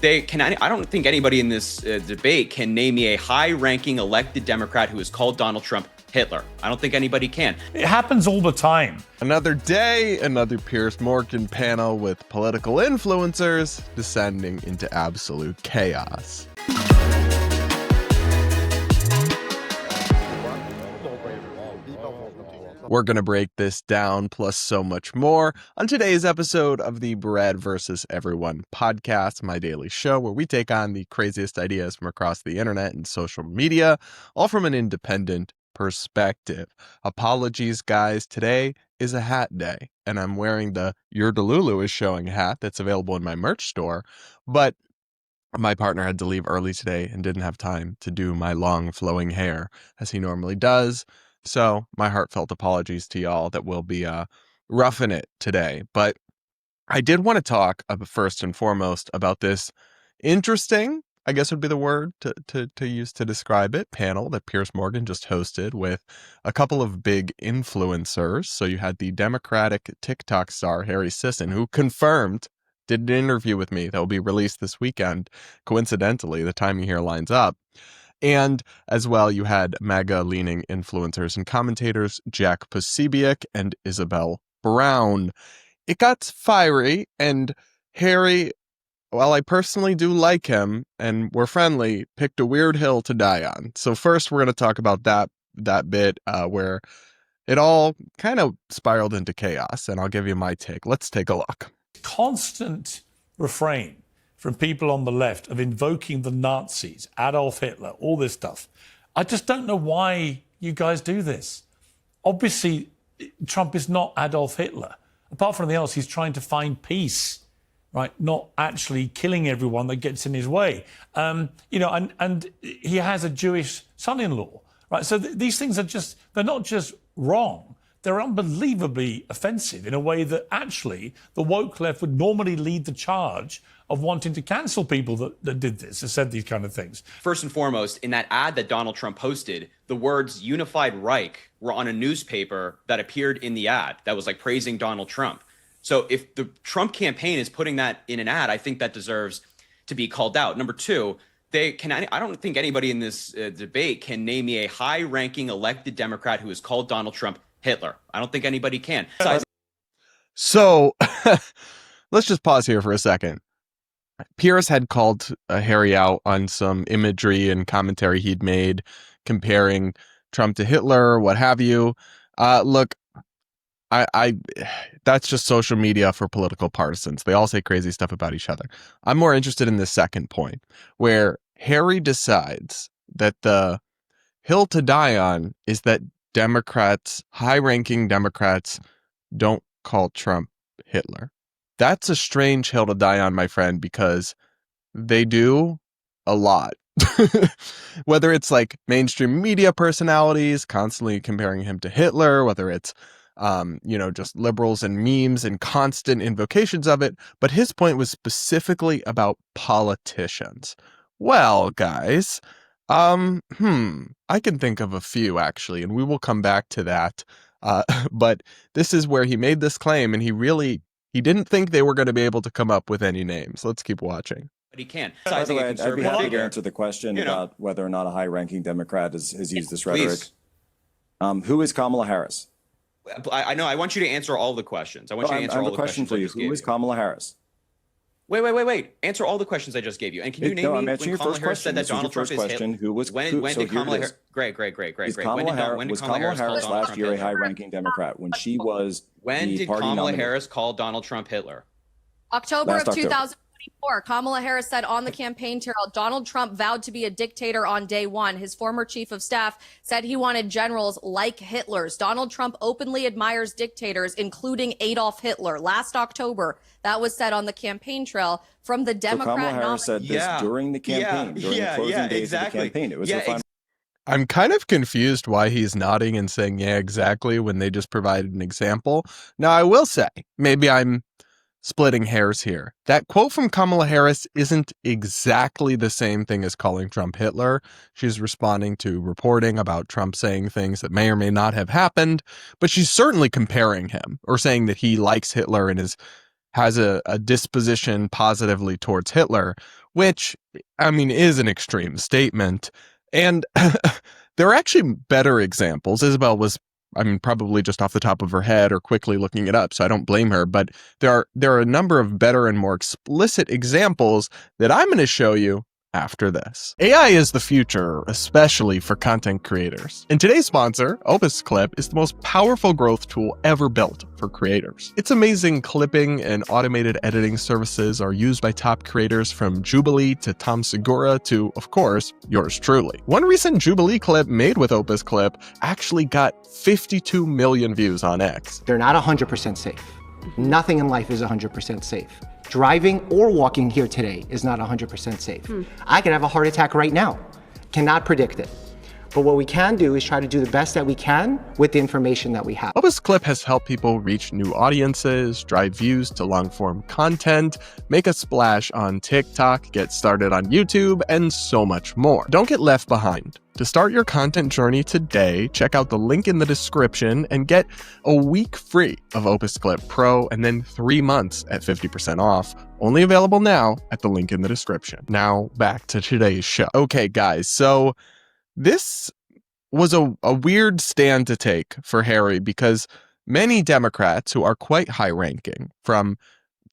I don't think anybody in this debate can name me a high-ranking elected Democrat who has called Donald Trump Hitler. I don't think anybody can. It happens all the time. Another day, another Piers Morgan panel with political influencers descending into absolute chaos. We're going to break this down, plus so much more, on today's episode of the Brad vs. Everyone podcast, my daily show where we take on the craziest ideas from across the internet and social media, all from an independent perspective. Apologies, guys. Today is a hat day, and I'm wearing the Your Delulu is Showing hat that's available in my merch store, but my partner had to leave early today and didn't have time to do my long flowing hair as he normally does. So my heartfelt apologies to y'all that we'll be roughing it today. But I did want to talk first and foremost about this interesting, I guess would be the word to use to describe it, panel that Piers Morgan just hosted with a couple of big influencers. So you had the Democratic TikTok star Harry Sisson, who did an interview with me that will be released this weekend. Coincidentally, the timing here lines up. And as well, you had MAGA-leaning influencers and commentators Jack Posobiec and Isabel Brown. It got fiery, and Harry, while I personally do like him and we're friendly, picked a weird hill to die on. So first, we're going to talk about that bit where it all kind of spiraled into chaos, and I'll give you my take. Let's take a look. Constant refrain from people on the left of invoking the Nazis, Adolf Hitler, all this stuff. I just don't know why you guys do this. Obviously, Trump is not Adolf Hitler. Apart from anything else, he's trying to find peace, right? Not actually killing everyone that gets in his way. And he has a Jewish son-in-law, right? So these things they're not just wrong. They're unbelievably offensive in a way that actually the woke left would normally lead the charge of wanting to cancel people that did this, that said these kind of things. First and foremost, in that ad that Donald Trump posted, the words Unified Reich were on a newspaper that appeared in the ad that was like praising Donald Trump. So if the Trump campaign is putting that in an ad, I think that deserves to be called out. Number two, I don't think anybody in this debate can name me a high-ranking elected Democrat who has called Donald Trump Hitler. I don't think anybody can. So let's just pause here for a second. Piers had called Harry out on some imagery and commentary he'd made comparing Trump to Hitler, what have you. Look, I that's just social media for political partisans. They all say crazy stuff about each other. I'm more interested in the second point, where Harry decides that the hill to die on is that Democrats, high-ranking Democrats, don't call Trump Hitler. That's a strange hill to die on, my friend, because they do a lot. Whether it's like mainstream media personalities constantly comparing him to Hitler, whether it's just liberals and memes and constant invocations of it. But his point was specifically about politicians. Well, guys, I can think of a few, actually, and we will come back to that. But this is where he made this claim, and he didn't think they were going to be able to come up with any names. Let's keep watching. But he can. By the way, I'd be happy to answer the question about whether or not a high-ranking Democrat has used this rhetoric. Who is Kamala Harris? I know. I want you to answer all the questions. I want you to answer all the questions. I have a question for you. Who is Kamala Harris? Wait. Answer all the questions I just gave you. And can you name me when Kamala Harris said that Donald Trump is Hitler? When did Kamala Harris? Great. Was Kamala Harris last year a high-ranking Democrat when she was? When did Kamala Harris call Donald Trump Hitler? October of 2024. Kamala Harris said on the campaign trail, Donald Trump vowed to be a dictator on day one. His former chief of staff said he wanted generals like Hitler's. Donald Trump openly admires dictators, including Adolf Hitler. Last October, that was said on the campaign trail from the Democrat. So Kamala Harris said this during the campaign, during the closing days of the campaign. It was her final. I'm kind of confused why he's nodding and saying, yeah, exactly, when they just provided an example. Now, I will say, maybe I'm splitting hairs here. That quote from Kamala Harris isn't exactly the same thing as calling Trump Hitler. She's responding to reporting about Trump saying things that may or may not have happened, but she's certainly comparing him or saying that he likes Hitler and is has a disposition positively towards Hitler, which, I mean, is an extreme statement. And there are actually better examples. Isabel was, I mean, probably just off the top of her head or quickly looking it up, so I don't blame her. But there are a number of better and more explicit examples that I'm going to show you after this. AI is the future, especially for content creators. And today's sponsor, Opus Clip, is the most powerful growth tool ever built for creators. Its amazing clipping and automated editing services are used by top creators from Jubilee to Tom Segura to, of course, yours truly. One recent Jubilee clip made with Opus Clip actually got 52 million views on X. They're not 100% safe. Nothing in life is 100% safe. Driving or walking here today is not 100% safe. I could have a heart attack right now. Cannot predict it. But what we can do is try to do the best that we can with the information that we have. Opus Clip has helped people reach new audiences, drive views to long-form content, make a splash on TikTok, get started on YouTube, and so much more. Don't get left behind. To start your content journey today, check out the link in the description and get a week free of Opus Clip Pro and then 3 months at 50% off. Only available now at the link in the description. Now back to today's show. Okay, guys, so this was a weird stand to take for Harry because many Democrats who are quite high-ranking, from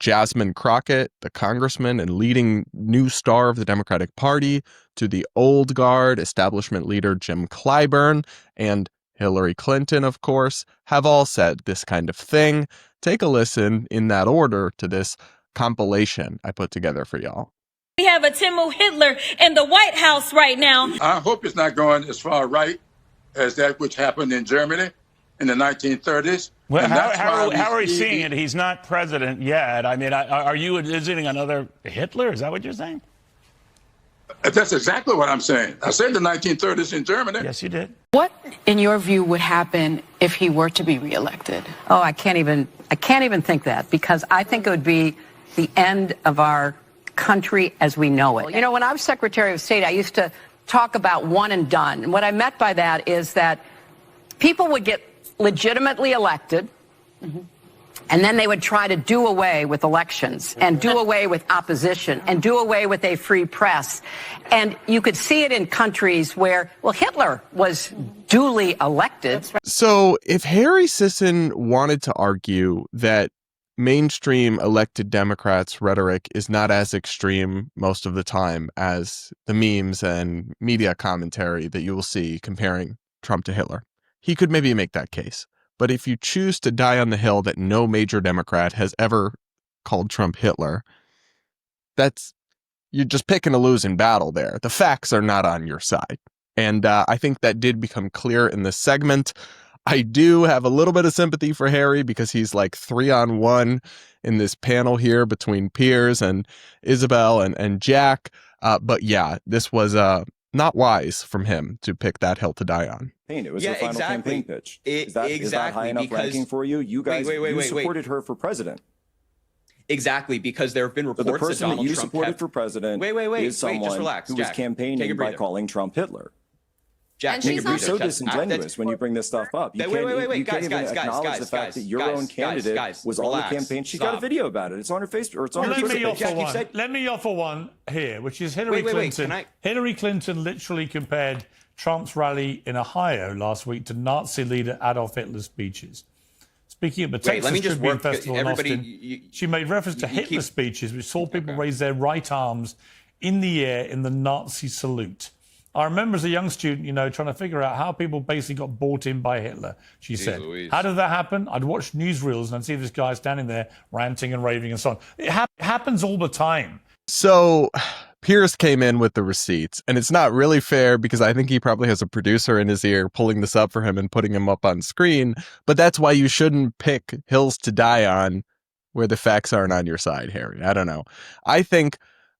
Jasmine Crockett, the congressman and leading new star of the Democratic Party, to the old guard establishment leader Jim Clyburn, and Hillary Clinton, of course, have all said this kind of thing. Take a listen in that order to this compilation I put together for y'all. We have a Timu Hitler in the White House right now. I hope it's not going as far right as that which happened in Germany in the 1930s. Well, how are we seeing it? He's not president yet. I mean, are you visiting another Hitler? Is that what you're saying? That's exactly what I'm saying. I said the 1930s in Germany. Yes, you did. What, in your view, would happen if he were to be reelected? Oh, I can't even think that, because I think it would be the end of our country as we know it. You know, when I was Secretary of State, I used to talk about one and done. And what I meant by that is that people would get legitimately elected, and then they would try to do away with elections and do away with opposition and do away with a free press. And you could see it in countries where, well, Hitler was duly elected. So if Harry Sisson wanted to argue that mainstream elected Democrats' rhetoric is not as extreme most of the time as the memes and media commentary that you will see comparing Trump to Hitler, he could maybe make that case. But if you choose to die on the hill that no major Democrat has ever called Trump Hitler, you're just picking a losing battle there. The facts are not on your side. And I think that did become clear in this segment. I do have a little bit of sympathy for Harry because he's like 3-on-1 in this panel here between Piers and Isabel and Jack. But yeah, this was not wise from him to pick that hill to die on. It was her final campaign pitch. Is that high enough ranking for you? You guys supported her for president. Exactly, because there have been reports the person that Donald that you Trump supported for president is someone just relax, who Jack. was campaigning by calling Trump Hitler. Jack, you're so disingenuous when you bring this stuff up. You can't even acknowledge the fact that your own candidate was on the campaign. She's got a video about it. It's on her Facebook, or it's on her Twitter page. Let me offer one here, which is Hillary Clinton. Hillary Clinton literally compared Trump's rally in Ohio last week to Nazi leader Adolf Hitler's speeches. Speaking at the Texas Tribune Festival in Austin, she made reference to Hitler's speeches, which saw people raise their right arms in the air in the Nazi salute. I remember as a young student, trying to figure out how people basically got bought in by Hitler, she said. How did that happen? I'd watch newsreels and I'd see this guy standing there ranting and raving and so on. It happens all the time. So Piers came in with the receipts, and it's not really fair because I think he probably has a producer in his ear pulling this up for him and putting him up on screen. But that's why you shouldn't pick hills to die on where the facts aren't on your side, Harry. I don't know. I think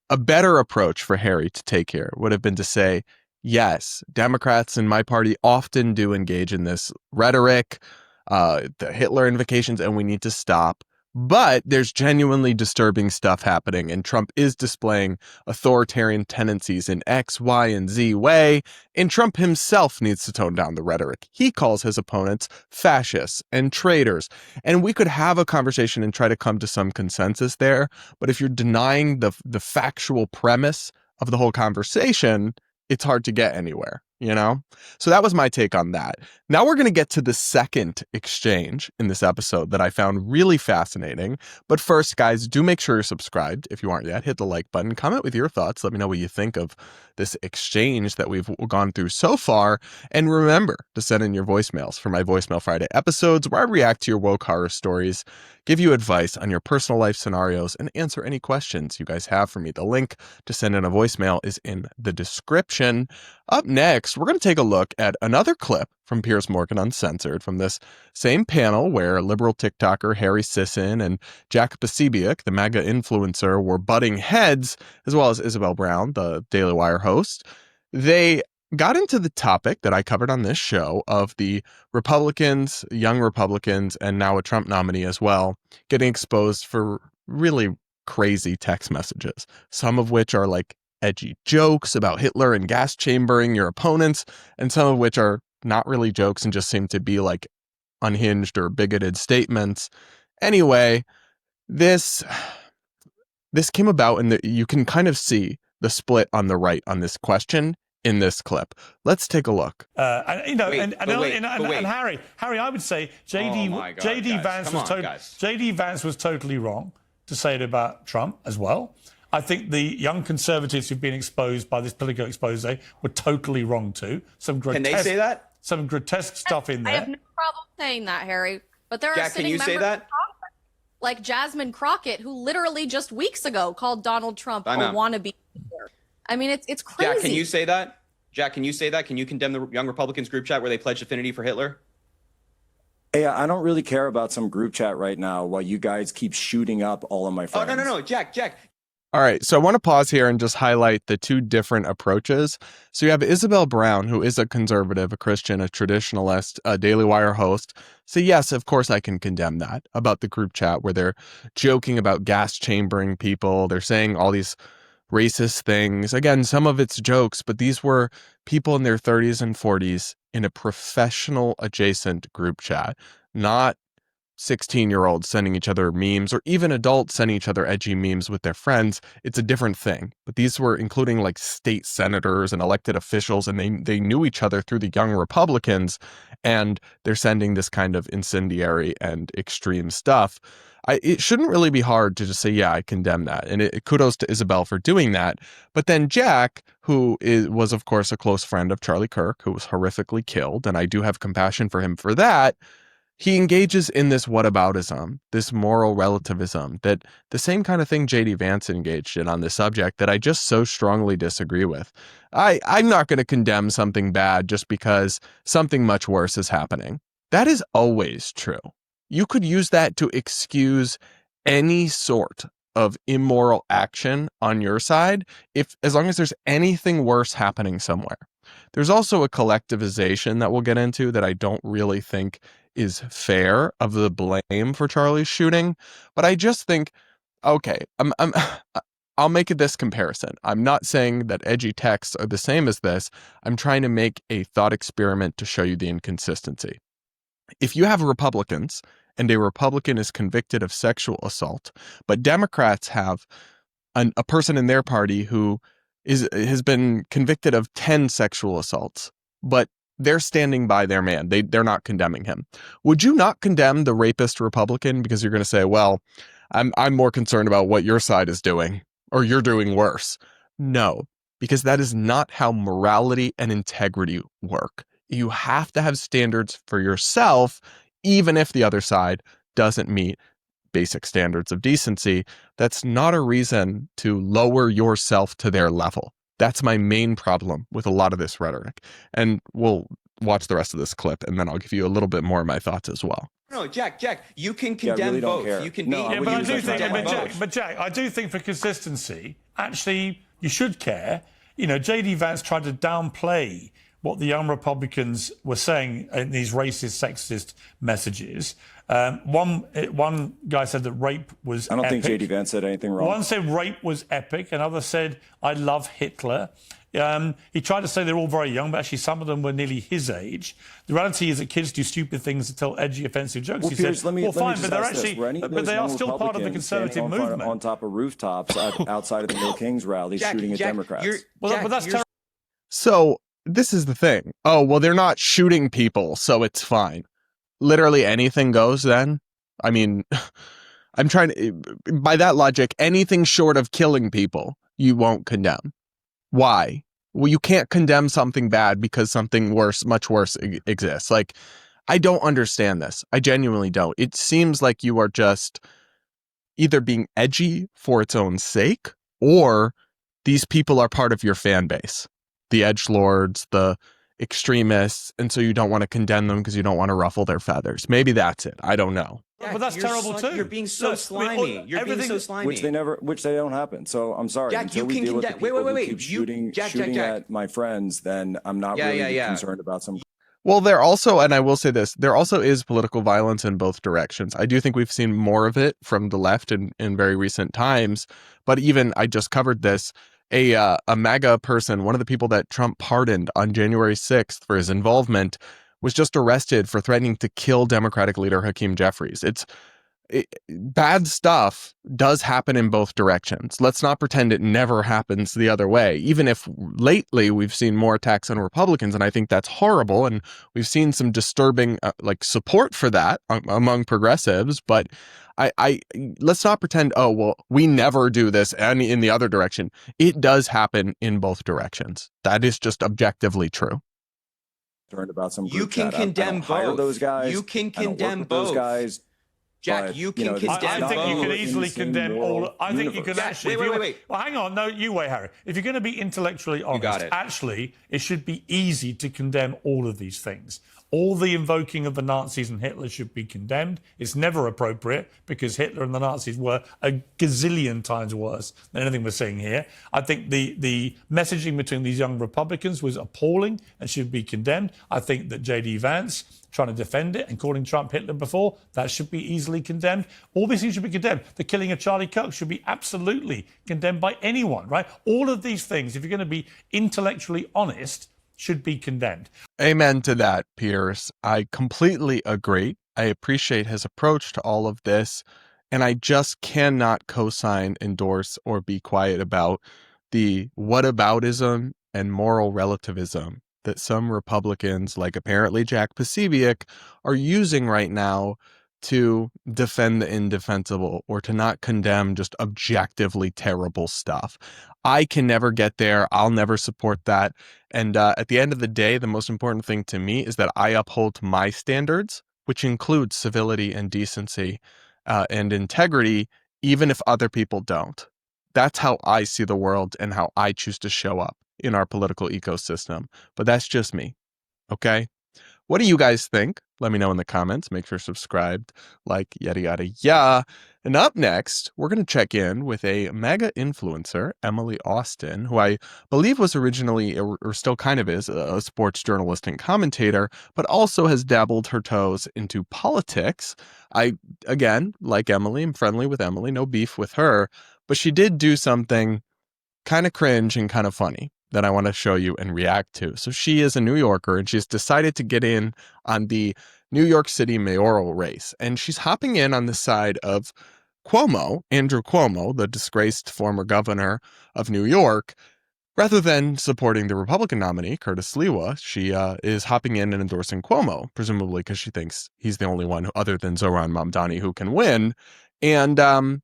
a better approach for Harry to take here would have been to say, yes, Democrats in my party often do engage in this rhetoric, the Hitler invocations, and we need to stop. But there's genuinely disturbing stuff happening, and Trump is displaying authoritarian tendencies in X, Y, and Z way, and Trump himself needs to tone down the rhetoric. He calls his opponents fascists and traitors, and we could have a conversation and try to come to some consensus there, but if you're denying the factual premise of the whole conversation, it's hard to get anywhere, you know? So that was my take on that. Now we're going to get to the second exchange in this episode that I found really fascinating. But first, guys, do make sure you're subscribed. If you aren't yet, hit the like button, comment with your thoughts. Let me know what you think of this exchange that we've gone through so far. And remember to send in your voicemails for my Voicemail Friday episodes where I react to your woke horror stories, give you advice on your personal life scenarios, and answer any questions you guys have for me. The link to send in a voicemail is in the description. Up next, we're going to take a look at another clip from Piers Morgan Uncensored from this same panel where liberal TikToker Harry Sisson and Jack Posobiec, the MAGA influencer, were butting heads, as well as Isabel Brown, the Daily Wire host. They got into the topic that I covered on this show of the Republicans, young Republicans, and now a Trump nominee as well, getting exposed for really crazy text messages, some of which are like edgy jokes about Hitler and gas chambering your opponents, and some of which are not really jokes and just seem to be like unhinged or bigoted statements. Anyway, this came about, and you can kind of see the split on the right on this question in this clip. Let's take a look. And Harry, I would say JD Vance was totally wrong to say it about Trump as well. I think the young conservatives who've been exposed by this political expose were totally wrong too. Can they say that? Some grotesque stuff in there. I have no problem saying that, Harry. But there are Jack, sitting can you say that? Like Jasmine Crockett, who literally just weeks ago called Donald Trump a wannabe leader. I mean, it's crazy. Jack, can you say that? Jack, can you say that? Can you condemn the Young Republicans group chat where they pledged affinity for Hitler? Hey, I don't really care about some group chat right now while you guys keep shooting up all of my friends. Oh, no, Jack. All right, so I want to pause here and just highlight the two different approaches. So you have Isabel Brown, who is a conservative, a Christian, a traditionalist, a Daily Wire host. So yes, of course I can condemn that about the group chat where they're joking about gas chambering people. They're saying all these racist things. Again, some of it's jokes, but these were people in their 30s and 40s in a professional adjacent group chat, not 16-year-olds sending each other memes, or even adults sending each other edgy memes with their friends. It's a different thing. But these were including like state senators and elected officials, and they knew each other through the Young Republicans, and they're sending this kind of incendiary and extreme stuff. It shouldn't really be hard to just say, yeah, I condemn that. And kudos to Isabel for doing that. But then Jack, who was, of course, a close friend of Charlie Kirk, who was horrifically killed, and I do have compassion for him for that, he engages in this whataboutism, this moral relativism, that the same kind of thing J.D. Vance engaged in on this subject that I just so strongly disagree with. I'm not going to condemn something bad just because something much worse is happening. That is always true. You could use that to excuse any sort of immoral action on your side, as long as there's anything worse happening somewhere. There's also a collectivization that we'll get into that I don't really think is fair of the blame for Charlie's shooting, but I just think, okay, I'll make this comparison. I'm not saying that edgy texts are the same as this. I'm trying to make a thought experiment to show you the inconsistency. If you have Republicans and a Republican is convicted of sexual assault, but Democrats have a person in their party who has been convicted of 10 sexual assaults, but they're standing by their man. They're not condemning him. Would you not condemn the rapist Republican because you're going to say, well, I'm more concerned about what your side is doing, or you're doing worse? No, because that is not how morality and integrity work. You have to have standards for yourself, even if the other side doesn't meet basic standards of decency. That's not a reason to lower yourself to their level. That's my main problem with a lot of this rhetoric. And we'll watch the rest of this clip, and then I'll give you a little bit more of my thoughts as well. No, Jack, you can condemn both. You can but Jack, I do think for consistency, actually, you should care. You know, J.D. Vance tried to downplay what the young Republicans were saying in these racist, sexist messages. One guy said that rape was I don't epic. think J.D. Vance said anything wrong. One said rape was epic. Another said, I love Hitler. He tried to say they're all very young, but actually some of them were nearly his age. The reality is that kids do stupid things to tell edgy, offensive jokes. Well, he Piers, said, but they're actually, but they are still part of the conservative movement. On top of rooftops outside of the No Kings rallies, shooting at Democrats. But that's terrible. So this is the thing. Oh, well, they're not shooting people, so it's fine. Literally anything goes then? I mean, I'm trying to, by that logic, anything short of killing people, you won't condemn. Why? Well, you can't condemn something bad because something worse, much worse exists. Like, I don't understand this. I genuinely don't. It seems like you are just either being edgy for its own sake, or these people are part of your fan base. The edgelords, the extremists, and so you don't want to condemn them because you don't want to ruffle their feathers. Maybe that's it. I don't know. Yeah, but that's terrible too. You're being so slimy. You're being so slimy. Which they don't happen. So I'm sorry. Jack, until you we can deal with the condemn. people Wait. who keep shooting Jack. at my friends, then I'm not really concerned about some. Well, there also, and I will say this, there also is political violence in both directions. I do think we've seen more of it from the left in very recent times. But even, I just covered this, a MAGA person, one of the people that Trump pardoned on January 6th for his involvement, was just arrested for threatening to kill Democratic leader Hakeem Jeffries. Bad stuff does happen in both directions. Let's not pretend it never happens the other way, even if lately we've seen more attacks on Republicans, and I think that's horrible, and we've seen some disturbing support for that among progressives, but I let's not pretend, oh, well, we never do this and in the other direction. It does happen in both directions. That is just objectively true. About some you can condemn both. Those guys. You can condemn both. Those guys. Jack, but, you can condemn I think you can easily condemn all. I think you can Jack, actually. Wait. Well, hang on. No, you wait, Harry. If you're going to be intellectually honest, actually, it should be easy to condemn all of these things. All the invoking of the Nazis and Hitler should be condemned. It's never appropriate because Hitler and the Nazis were a gazillion times worse than anything we're seeing here. I think the messaging between these young Republicans was appalling and should be condemned. I think that J.D. Vance trying to defend it and calling Trump Hitler before, that should be easily condemned. All these things should be condemned. The killing of Charlie Kirk should be absolutely condemned by anyone, right? All of these things, if you're going to be intellectually honest, should be condemned. Amen to that, Piers. I completely agree. I appreciate his approach to all of this, and I just cannot co-sign, endorse, or be quiet about the whataboutism and moral relativism that some Republicans, like apparently Jack Posobiec, are using right now to defend the indefensible or to not condemn just objectively terrible stuff. I can never get there. I'll never support that. And at the end of the day, the most important thing to me is that I uphold my standards, which includes civility and decency and integrity, even if other people don't. That's how I see the world and how I choose to show up in our political ecosystem. But that's just me. Okay? What do you guys think? Let me know in the comments. Make sure you're subscribed, like, yada, yada, yada. And up next, we're going to check in with a MAGA influencer, Emily Austin, who I believe was originally, or still kind of is, a sports journalist and commentator, but also has dabbled her toes into politics. I, again, like Emily, I'm friendly with Emily, no beef with her, but she did do something kind of cringe and kind of funny that I want to show you and react to. So she is a New Yorker, and she's decided to get in on the New York City mayoral race. And she's hopping in on the side of Cuomo, Andrew Cuomo, the disgraced former governor of New York. Rather than supporting the Republican nominee, Curtis Sliwa, she is hopping in and endorsing Cuomo, presumably because she thinks he's the only one other than Zohran Mamdani who can win. And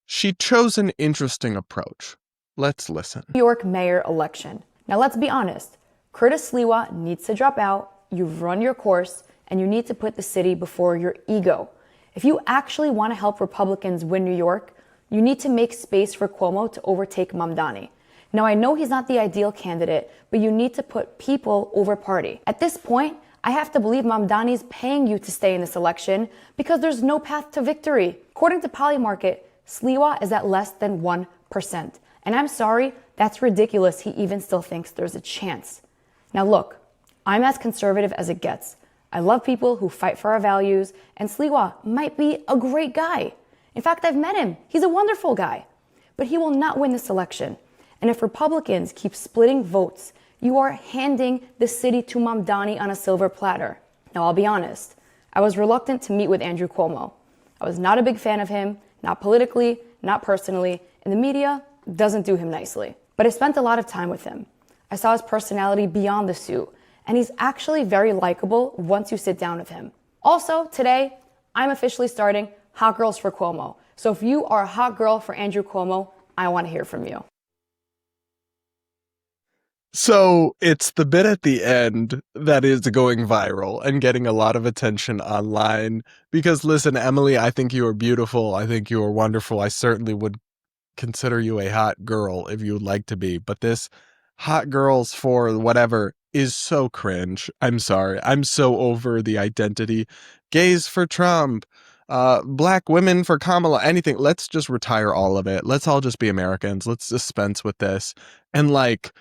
she chose an interesting approach. Let's listen. New York mayor election. Now let's be honest. Curtis Sliwa needs to drop out. You've run your course, and you need to put the city before your ego. If you actually want to help Republicans win New York, you need to make space for Cuomo to overtake Mamdani. Now I know he's not the ideal candidate, but you need to put people over party. At this point, I have to believe Mamdani's paying you to stay in this election because there's no path to victory. According to Polymarket, Sliwa is at less than 1%. And I'm sorry, that's ridiculous he even still thinks there's a chance. Now look, I'm as conservative as it gets. I love people who fight for our values, and Sliwa might be a great guy. In fact, I've met him. He's a wonderful guy. But he will not win this election. And if Republicans keep splitting votes, you are handing the city to Mamdani on a silver platter. Now, I'll be honest. I was reluctant to meet with Andrew Cuomo. I was not a big fan of him, not politically, not personally, and the media doesn't do him nicely. But I spent a lot of time with him. I saw his personality beyond the suit, and he's actually very likable once you sit down with him. Also, today, I'm officially starting Hot Girls for Cuomo. So if you are a hot girl for Andrew Cuomo, I want to hear from you. So it's the bit at the end that is going viral and getting a lot of attention online because, listen, Emily, I think you are beautiful. I think you are wonderful. I certainly would consider you a hot girl if you would like to be. But this hot girls for whatever is so cringe. I'm sorry. I'm so over the identity. Gays for Trump. Black women for Kamala. Anything. Let's just retire all of it. Let's all just be Americans. Let's dispense with this. And like,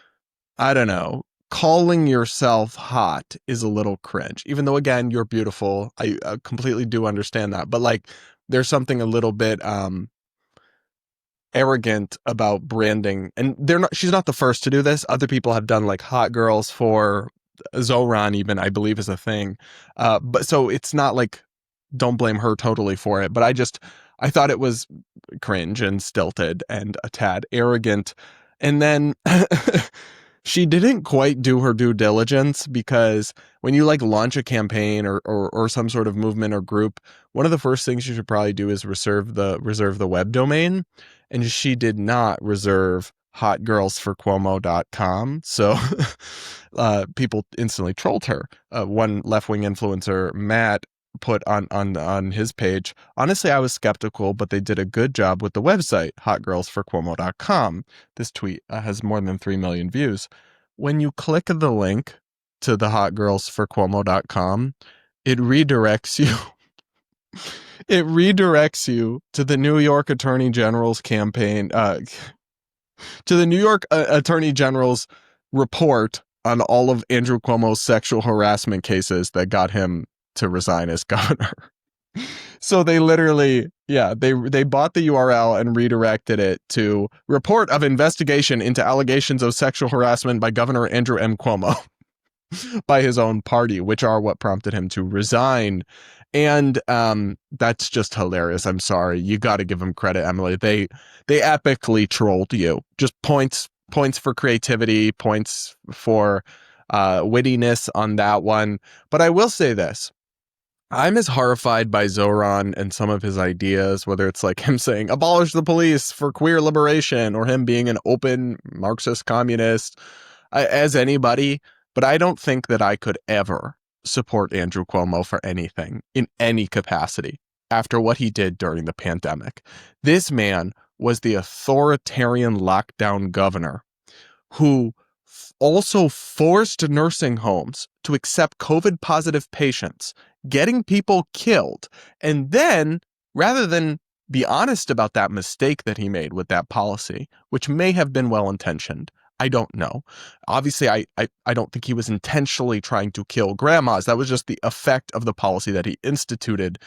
I don't know, calling yourself hot is a little cringe, even though, again, you're beautiful. I completely do understand that. But like, there's something a little bit arrogant about branding. And she's not the first to do this. Other people have done like hot girls for Zoran, even, I believe, is a thing. But so it's not like, don't blame her totally for it. But I thought it was cringe and stilted and a tad arrogant. And then she didn't quite do her due diligence, because when you like launch a campaign or some sort of movement or group, one of the first things you should probably do is reserve the web domain. And she did not reserve hotgirlsforcuomo.com. So people instantly trolled her. One left-wing influencer, Matt, put on his page, honestly, I was skeptical, but they did a good job with the website, hotgirlsforcuomo.com. This tweet has more than 3 million views. When you click the link to the hotgirlsforcuomo.com, it redirects you. It redirects you to the New York Attorney General's campaign, to the New York Attorney General's report on all of Andrew Cuomo's sexual harassment cases that got him to resign as governor. So they literally, they bought the URL and redirected it to report of investigation into allegations of sexual harassment by Governor Andrew M. Cuomo by his own party, which are what prompted him to resign. And that's just hilarious. I'm sorry. You got to give them credit, Emily. They epically trolled you. Just points for creativity, points for wittiness on that one. But I will say this. I'm as horrified by Zoran and some of his ideas, whether it's like him saying, abolish the police for queer liberation, or him being an open Marxist communist, as anybody. But I don't think that I could ever support Andrew Cuomo for anything in any capacity after what he did during the pandemic. This man was the authoritarian lockdown governor who also forced nursing homes to accept COVID positive patients, getting people killed. And then, rather than be honest about that mistake that he made with that policy, which may have been well-intentioned, I don't know. Obviously, I don't think he was intentionally trying to kill grandmas. That was just the effect of the policy that he instituted.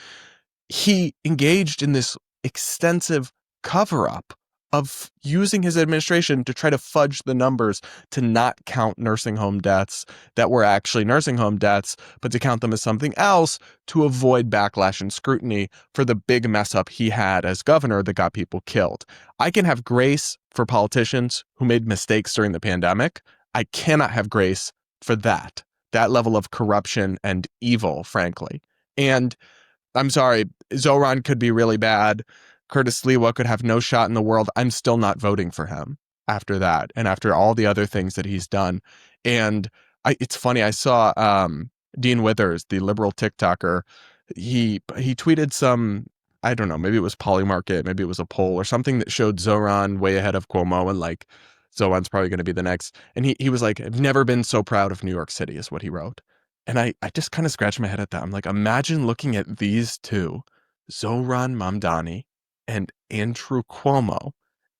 He engaged in this extensive cover-up of using his administration to try to fudge the numbers, to not count nursing home deaths that were actually nursing home deaths, but to count them as something else to avoid backlash and scrutiny for the big mess up he had as governor that got people killed. I can have grace for politicians who made mistakes during the pandemic. I cannot have grace for that level of corruption and evil, frankly. And I'm sorry, Zoran could be really bad. Curtis Sliwa could have no shot in the world. I'm still not voting for him after that, and after all the other things that he's done. And it's funny, I saw Dean Withers, the liberal TikToker, he tweeted some, I don't know, maybe it was Polymarket, maybe it was a poll or something that showed Zoran way ahead of Cuomo, and like, Zoran's probably going to be the next. And he was like, I've never been so proud of New York City, is what he wrote. And I just kind of scratched my head at that. I'm like, imagine looking at these two, Zoran Mamdani and Andrew Cuomo,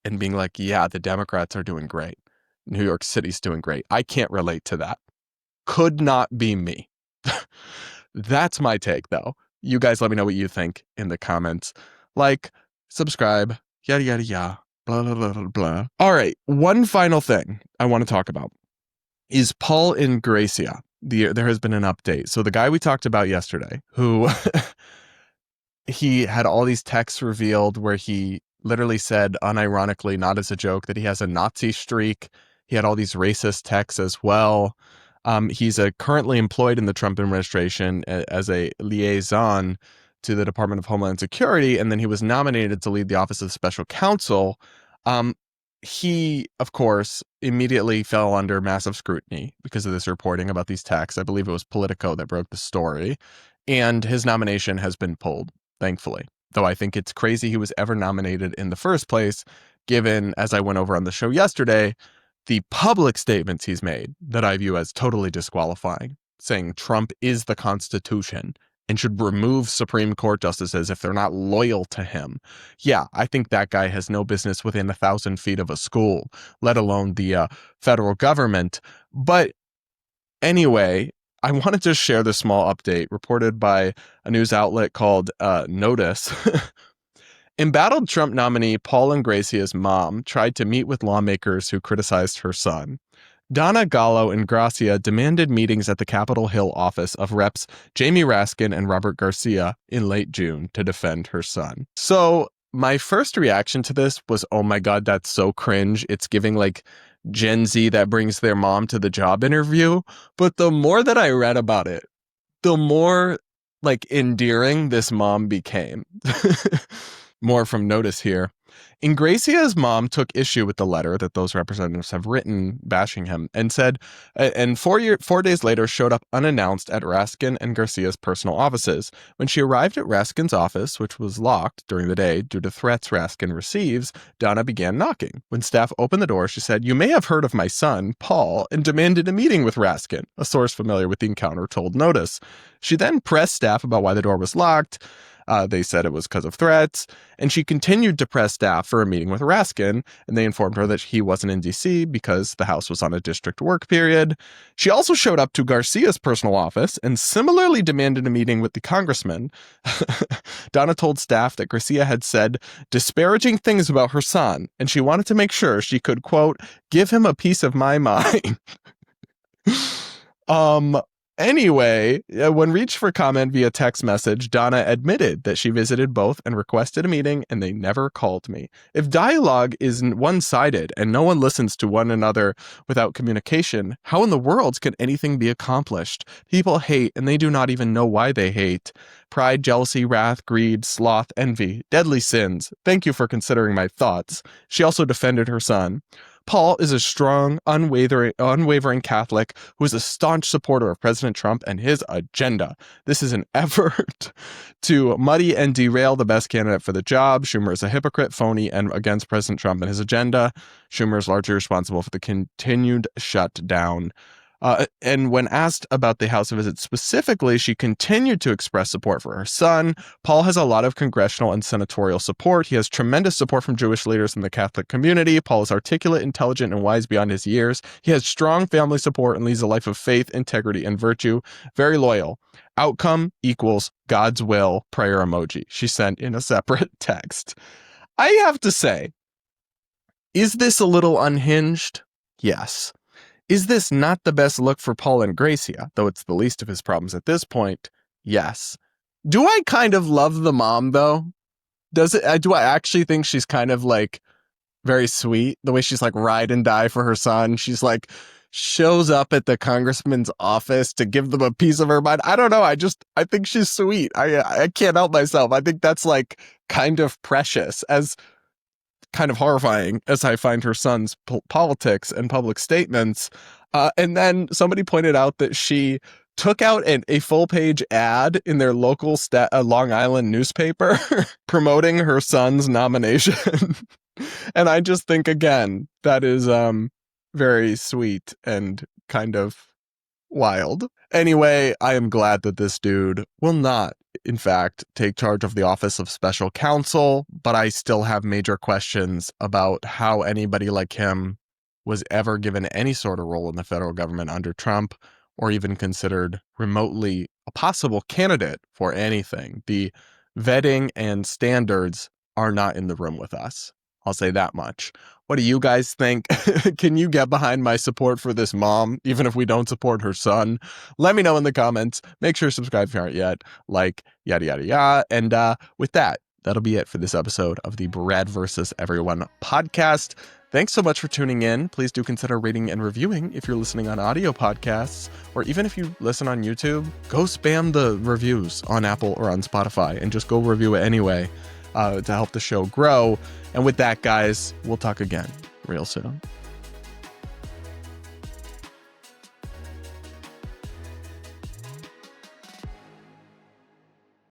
and being like, yeah, the Democrats are doing great. New York City's doing great. I can't relate to that. could not be me. That's my take, though. You guys let me know what you think in the comments. Like, subscribe, yada, yada, yada, blah, blah, blah, blah, blah. All right, one final thing I want to talk about is Paul Ingrassia. There has been an update. So the guy we talked about yesterday, who he had all these texts revealed where he literally said, unironically, not as a joke, that he has a Nazi streak. He had all these racist texts as well. He's currently employed in the Trump administration as a liaison to the Department of Homeland Security, and then he was nominated to lead the Office of the Special Counsel. He, of course, immediately fell under massive scrutiny because of this reporting about these texts. I believe it was Politico that broke the story, and his nomination has been pulled, thankfully. Though I think it's crazy he was ever nominated in the first place, given, as I went over on the show yesterday, the public statements he's made that I view as totally disqualifying, saying Trump is the Constitution and should remove Supreme Court justices if they're not loyal to him. Yeah, I think that guy has no business within 1,000 feet of a school, let alone the federal government. But anyway, I wanted to share this small update reported by a news outlet called Notice. Embattled Trump nominee Paul Ingrassia's mom tried to meet with lawmakers who criticized her son. Donna Gallo Ingrassia demanded meetings at the Capitol Hill office of Reps Jamie Raskin and Robert Garcia in late June to defend her son. So my first reaction to this was, oh my God, that's so cringe. It's giving like Gen Z that brings their mom to the job interview. But the more that I read about it, the more like endearing this mom became. More from Notice here. Ingrassia's mom took issue with the letter that those representatives have written bashing him and said, and 4 days later showed up unannounced at Raskin and Garcia's personal offices. When she arrived at Raskin's office, which was locked during the day due to threats Raskin receives, Donna began knocking. When staff opened the door, she said, "You may have heard of my son, Paul," and demanded a meeting with Raskin, a source familiar with the encounter told Notice. She then pressed staff about why the door was locked. They said it was because of threats, and she continued to press staff for a meeting with Raskin, and they informed her that he wasn't in D.C. because the House was on a district work period. She also showed up to Garcia's personal office and similarly demanded a meeting with the congressman. Donna told staff that Garcia had said disparaging things about her son, and she wanted to make sure she could, quote, give him a piece of my mind. Anyway, when reached for comment via text message, Donna admitted that she visited both and requested a meeting, and they never called me. If dialogue is one-sided and no one listens to one another without communication, how in the world can anything be accomplished? People hate, and they do not even know why they hate. Pride, jealousy, wrath, greed, sloth, envy, deadly sins. Thank you for considering my thoughts. She also defended her son. Paul is a strong, unwavering Catholic who is a staunch supporter of President Trump and his agenda. This is an effort to muddy and derail the best candidate for the job. Schumer is a hypocrite, phony, and against President Trump and his agenda. Schumer is largely responsible for the continued shutdown. And when asked about the House visit specifically, she continued to express support for her son. Paul has a lot of congressional and senatorial support. He has tremendous support from Jewish leaders in the Catholic community. Paul is articulate, intelligent, and wise beyond his years. He has strong family support and leads a life of faith, integrity, and virtue. Very loyal. Outcome equals God's will, prayer emoji. She sent in a separate text. I have to say, is this a little unhinged? Yes. Is this not the best look for Paul Ingrassia, though it's the least of his problems at this point? Yes. Do I kind of love the mom, though? Do I actually think she's kind of like very sweet? The way she's like ride and die for her son. She's like shows up at the congressman's office to give them a piece of her mind. I don't know. I think she's sweet. I can't help myself. I think that's like kind of precious, as kind of horrifying as I find her son's politics and public statements. And then somebody pointed out that she took out a full-page ad in their local Long Island newspaper promoting her son's nomination. And I just think, again, that is very sweet and kind of wild. Anyway, I am glad that this dude will not, in fact, take charge of the Office of Special Counsel, but I still have major questions about how anybody like him was ever given any sort of role in the federal government under Trump, or even considered remotely a possible candidate for anything. The vetting and standards are not in the room with us. I'll say that much. What do you guys think? Can you get behind my support for this mom, even if we don't support her son? Let me know in the comments. Make sure to subscribe if you aren't yet. Like, yada, yada, yada. And with that, that'll be it for this episode of the Brad vs. Everyone podcast. Thanks so much for tuning in. Please do consider rating and reviewing if you're listening on audio podcasts, or even if you listen on YouTube, go spam the reviews on Apple or on Spotify and just go review it anyway to help the show grow. And with that, guys, we'll talk again real soon.